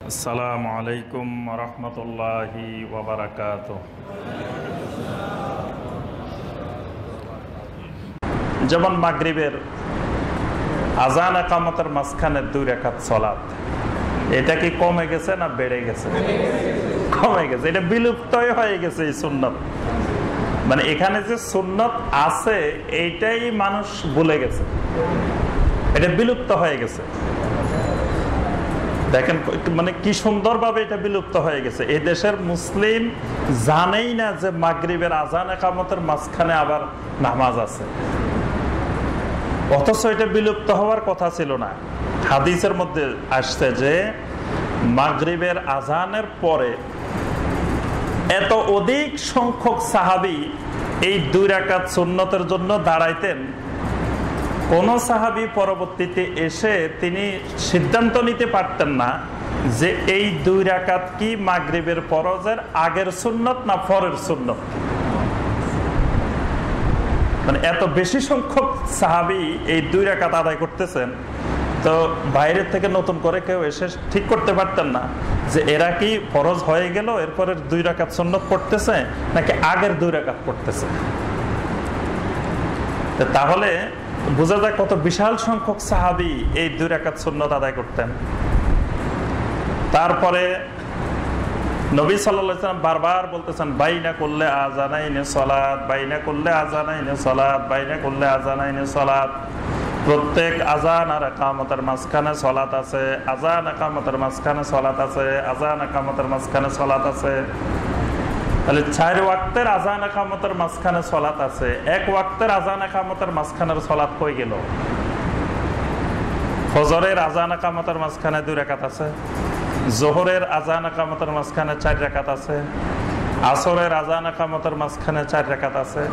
আসসালামু আলাইকুম রহমতুল্লাহি ওয়া বারাকাতুহু। যেমন মাগরিবের আজান একামতের মাঝখানে 2 রাকাত সালাত, এটা কি কমে গেছে না বেড়ে গেছে? কমে গেছে। এটা বিলুপ্তই হয়ে গেছে এই সুন্নত। মানে এখানে যে সুন্নত আছে এইটাই মানুষ ভুলে গেছে, এটা বিলুপ্ত হয়ে গেছে। দেখেন মানে কি সুন্দরভাবে এটা বিলুপ্ত হয়ে গেছে। এই দেশের মুসলিম জানেই না যে মাগরিবের আজান একামতের মাঝখানে আবার নামাজ আছে, অথচ এটা বিলুপ্ত হওয়ার কথা ছিল না। হাদিসের মধ্যে আসছে যে মাগরিবের আজানের পরে এত অধিক সংখ্যক সাহাবী এই 2 রাকাত সুন্নতের জন্য দাঁড়াইতেন, কোন সাহাবী পরবর্তীতে এসে তিনি সিদ্ধান্ত নিতে পারতেন না যে এই 2 রাকাত কি মাগরিবের ফরজের আগের সুন্নত না পরের সুন্নত। মানে এত বেশি সংখ্যক সাহাবী এই 2 রাকাত আদায় করতেছেন, তো বাইরের থেকে নতুন করে কেউ এসে ঠিক করতে পারতেন না যে এরা কি ফরজ হয়ে গেল এরপরের 2 রাকাত সুন্নত পড়তেছে নাকি আগের 2 রাকাত পড়তেছে। তাহলে বোঝা যায় কত বিশাল সংখ্যক সাহাবী এই 2 রাকাত সুন্নত আদায় করতেন। তারপরে নবী সাল্লাল্লাহু আলাইহি ওয়াসাল্লাম বারবার বলতেছেন বাইনা করলে আযানাইনে সালাত, বাইনা করলে আযানাইনে সালাত, বাইনা করলে আযানাইনে সালাত। প্রত্যেক আযান আর ইকামতের মাঝখানে সালাত আছে, আযান ইকামতের মাঝখানে সালাত আছে, আযান ইকামতের মাঝখানে সালাত আছে। তাহলে 4 ওয়াক্তের আযান ইকামতের মাঝখানে সালাত আছে, 1 ওয়াক্তের আযান ইকামতের মাঝখানের সালাত কই গেল? ফজরের আযান ইকামতের মাঝখানে 2 রাকাত আছে, যোহরের আযান ইকামতের মাঝখানে 4 রাকাত আছে, আসরের আযান ইকামতের মাঝখানে 4 রাকাত আছে,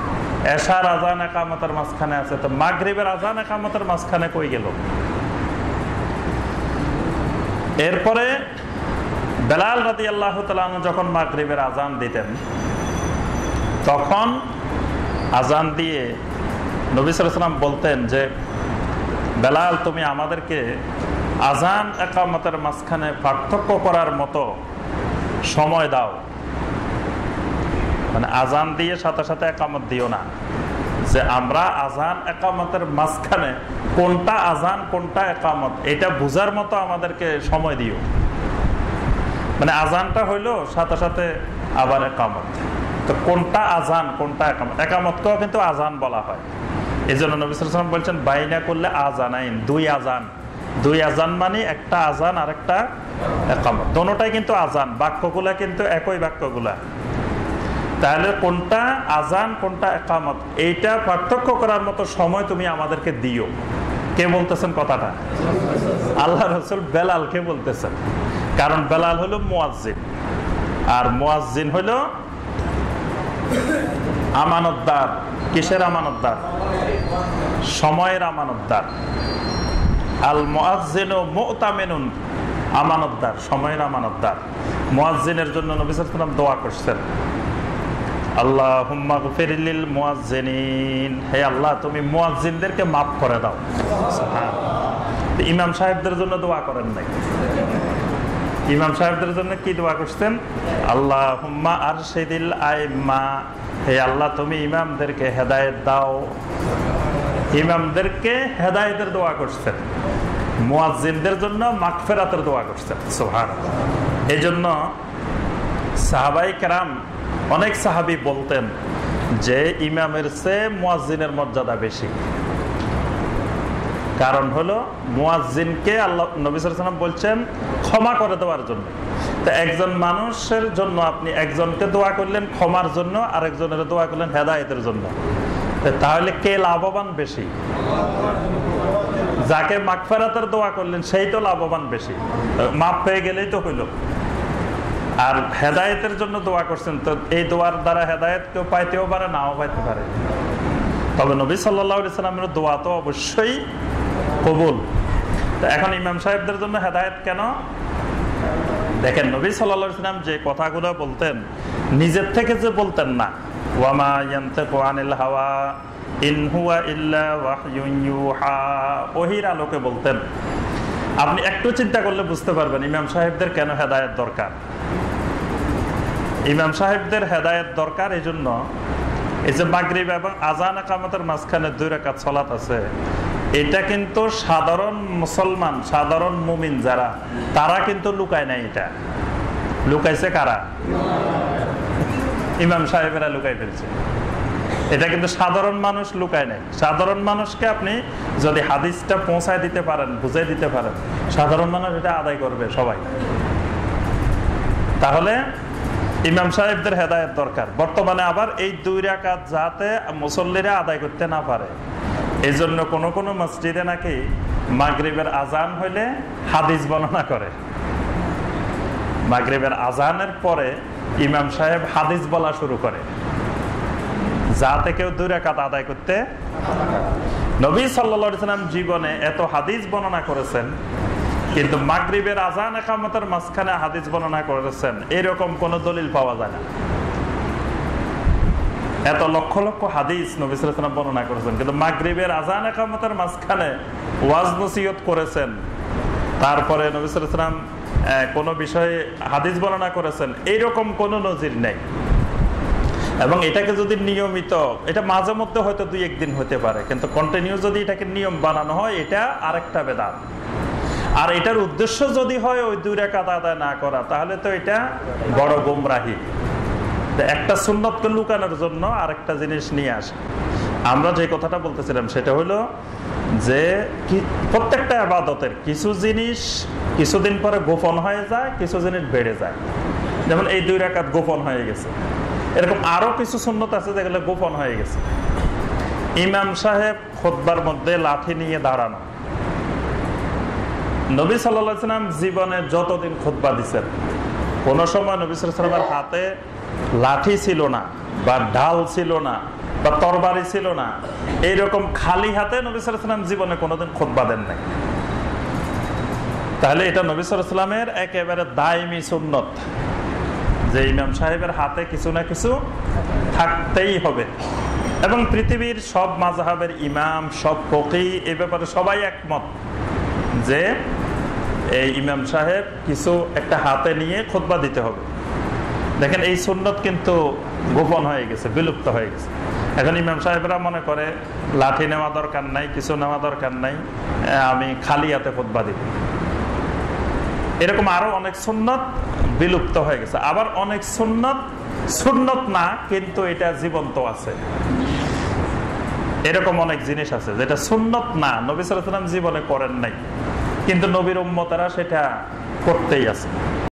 এশার আযান ইকামতের মাঝখানে আছে। তো মাগরিবের আযান ইকামতের মাঝখানে কই গেল? এরপরে বেলাল রাদিয়াল্লাহু তাআলা আনহু যখন মাগরিবের আযান দিতেন, তখন আযান দিয়ে নবী সাল্লাল্লাহু আলাইহি ওয়াসাল্লাম বলতেন যে বেলাল, তুমি আমাদেরকে আযান ইকামতের মাঝখানে পার্থক্য করার মতো সময় দাও। মানে আযান দিয়ে সাথে সাথে ইকামত দিও না, যে আমরা আযান ইকামতের মাঝখানে কোনটা আযান কোনটা ইকামত এটা বোঝার মতো আমাদেরকে সময় দিও। মানে আযানটা হইলো সাথে সাথে আবার ইকামত, তো কোনটা আযান কোনটা ইকামত, ইকামতকেও কিন্তু আযান বলা হয়। এই জন্য নবী সাল্লাল্লাহু আলাইহি ওয়াসাল্লাম বলছেন বাইনা করলে আযানাইন, 2 আযান। 2 আযান মানে একটা আযান আর একটা ইকামত, দোনোটাই কিন্তু আযান, বাক্যগুলা কিন্তু একই বাক্যগুলা। তাহলে কোনটা আযান কোনটা ইকামত এইটা পার্থক্য করার মতো সময় তুমি আমাদেরকে দিও। কে বলতেছেন কথাটা? আল্লাহ রাসূল বেলালকে বলতেছেন, কারণ বেলাল হলো মুয়াজ্জিন, আর মুয়াজ্জিন হলো আমানতদার। কিসের আমানতদার? সময়ের আমানতদার। আল মুয়াজ্জিনু মুতামিনুন, আমানতদার, সময়ের আমানতদার। মুয়াজ্জিনের জন্য নবী সাল্লাল্লাহু আলাইহি ওয়াসাল্লাম দোয়া করছেন, আল্লাহুম্মা গফির লিল মুয়াজ্জিনিন, হে আল্লাহ তুমি মুয়াজ্জিনদেরকে মাফ করে দাও। সুবহানাল্লাহ। ইমাম সাহেবদের জন্য দোয়া করেন নাই, ইমাম সাহেবদের জন্য কি দোয়া করছেন? আল্লাহুম্মা আরশিদিল আইম্মা, হে আল্লাহ তুমি ইমামদেরকে হেদায়েত দাও। ইমামদেরকে হেদায়েতের দোয়া করছেন, মুয়াজ্জিনদের জন্য মাগফিরাতের দোয়া করছেন। সুবহানাল্লাহ। এজন্য সাহাবায়ে কেরাম অনেক সাহাবী বলতেন যে ইমামের চেয়ে মুয়াজ্জিনের মর্যাদা বেশি। কারণ হলো মুয়াজ্জিনকে আল্লাহ নবী সাল্লাল্লাহু আলাইহি ওয়াসাল্লাম বলছেন ক্ষমা করে দেওয়ার জন্য। তো একজন মানুষের জন্য আপনি একজনকে দোয়া করলেন ক্ষমার জন্য, আরেকজনের দোয়া করলেন হেদায়েতের জন্য, তাহলে কে লাভবান বেশি? যাকে মাগফিরাতের দোয়া করলেন সেই তো লাভবান বেশি, মাফ পেয়ে গেলেই তো হইল। আর হেদায়েতের জন্য দোয়া করছেন, তো এই দোয়ার দ্বারা হেদায়েত কেউ পাইতেও পারে নাও পাইতে পারে, তবে নবী সাল্লাল্লাহু আলাইহি ওয়াসাল্লামের দোয়া তো অবশ্যই কবুল। তো এখন ইমাম সাহেবদের জন্য হেদায়েত কেন? দেখেন নবী সাল্লাল্লাহু আলাইহি ওয়াসাল্লাম যে কথাগুলো বলতেন নিজের থেকে যে বলতেন না, ওয়ামা ইয়ানতিকু আনিল হাওয়া ইন হুয়া ইল্লা ওয়াহয়ুন ইউহা, ওহীর আলোকে বলতেন। আপনি একটু চিন্তা করলে বুঝতে পারবেন ইমাম সাহেবদের কেন হেদায়েত দরকার। ইমাম সাহেবদের হেদায়েত দরকার এই জন্য, এই যে মাগরিব এবং আজান ইকামতের মাঝখানে 2 রাকাত সালাত আছে, এটা কিন্তু সাধারণ মুসলমান, সাধারণ মুমিন যারা, তারা কিন্তু লুকায় নাই। এটা লুকাইছে কারা? ইমাম সাহেবেরা লুকাই ফেলছে। এটা কিন্তু সাধারণ মানুষ লুকায় নাই। সাধারণ মানুষকে আপনি যদি হাদিসটা পৌঁছায় দিতে পারেন, বুঝাই দিতে পারেন, সাধারণ মানুষ এটা আদায় করবে সবাই। তাহলে ইমাম সাহেবদের হেদায়েত দরকার। বর্তমানে আবার এই 2 রাকাত যাতে মুসল্লিরা আদায় করতে না পারে, এই জন্য কোনো কোনো মসজিদে নাকি মাগরিবের আজান হইলে হাদিস বর্ণনা করে। মাগরিবের আজানের পরে ইমাম সাহেব হাদিস বলা শুরু করে, যাতে কেউ 2 রাকাত আদায় করতে। নবী সাল্লাল্লাহু আলাইহি ওয়াসাল্লাম জীবনে এত হাদিস বর্ণনা করেছেন, কিন্তু মাগরিবের আজান ইকামতের মাঝখানে হাদিস বর্ণনা করেছেন এরকম কোন দলিল পাওয়া যায় না। এত লক্ষ লক্ষ হাদিস নবী সাল্লাল্লাহু আলাইহি ওয়াসাল্লাম বর্ণনা করেছেন, কিন্তু মাগরিবের আজান ইকামতের মাঝখানে ওয়াজ নসিহত করেছেন, তারপরে নবী সাল্লাল্লাহু আলাইহি ওয়াসাল্লাম কোন বিষয়ে হাদিস বর্ণনা করেছেন, এইরকম কোন নজির নেই। এবং এটাকে যদি নিয়মিত, এটা মাঝে মধ্যে হয়তো 2-1 দিন হতে পারে, কিন্তু কন্টিনিউ যদি এটাকে নিয়ম বানানো হয়, এটা আরেকটা বেদাত। আর এটার উদ্দেশ্য যদি হয় ওই 2 রাকাত আদায় না করা, তাহলে তো এটা বড় গোমরাহি। একটা সুন্নতকে লুকানোর জন্য আরেকটা জিনিস নিয়ে আসে। আমরা যে কথাটা বলতেছিলাম সেটা হলো যে প্রত্যেকটা ইবাদতের কিছু জিনিস কিছুদিন পরে গোপন হয়ে যায়, কিছু জিনিস বেড়ে যায়। যেমন এই 2 রাকাত গোপন হয়ে গেছে, এরকম আরো কিছু সুন্নত আছে যেগুলো গোপন হয়ে গেছে। ইমাম সাহেব খুতবার মধ্যে লাঠি নিয়ে দাঁড়ানো, নবী সাল্লাল্লাহু আলাইহি ওয়াসাল্লাম জীবনে যতদিন খুতবা দিচ্ছেন, কোন সময় নবী সাল্লাল্লাহু আলাইহি ওয়াসাল্লামের হাতে লাঠি ছিল না, বা ঢাল ছিল না, বা তরবারি ছিল না, এইরকম খালি হাতে নবী সাল্লাল্লাহু আলাইহি ওয়াসাল্লাম জীবনে কোনোদিন খুতবা দেন নাই। তাহলে এটা নবী সাল্লাল্লাহু আলাইহি ওয়াসাল্লামের একেবারে দায়মি সুন্নত যে ইমাম সাহেবের হাতে কিছু না কিছু থাকতেই হবে। এবং পৃথিবীর সব মাযহাবের ইমাম, সব ফকিহ এই ব্যাপারে সবাই একমত যে এই ইমাম সাহেব কিছু একটা হাতে নিয়ে খুতবা দিতে হবে। দেখেন এই সুন্নত কিন্তু গোপন হয়ে গেছে, বিলুপ্ত হয়ে গেছে। এখন ইমাম সাহেবরা মনে করে লাঠি নেওয়া দরকার নাই, কিছু নেওয়া দরকার নাই, আমি খালি হাতে খুতবা দিব। এরকম আরো অনেক সুন্নত বিলুপ্ত হয়ে গেছে। আবার অনেক সুন্নত সুন্নত না, কিন্তু এটা জীবন্ত আছে। এরকম অনেক জিনিস আছে যেটা সুন্নত না, নবী সাল্লাল্লাহু আলাইহি ওয়াসাল্লাম জীবনে করেন নাই, কিন্তু নবীর উম্মতেরা সেটা করতেই আছে।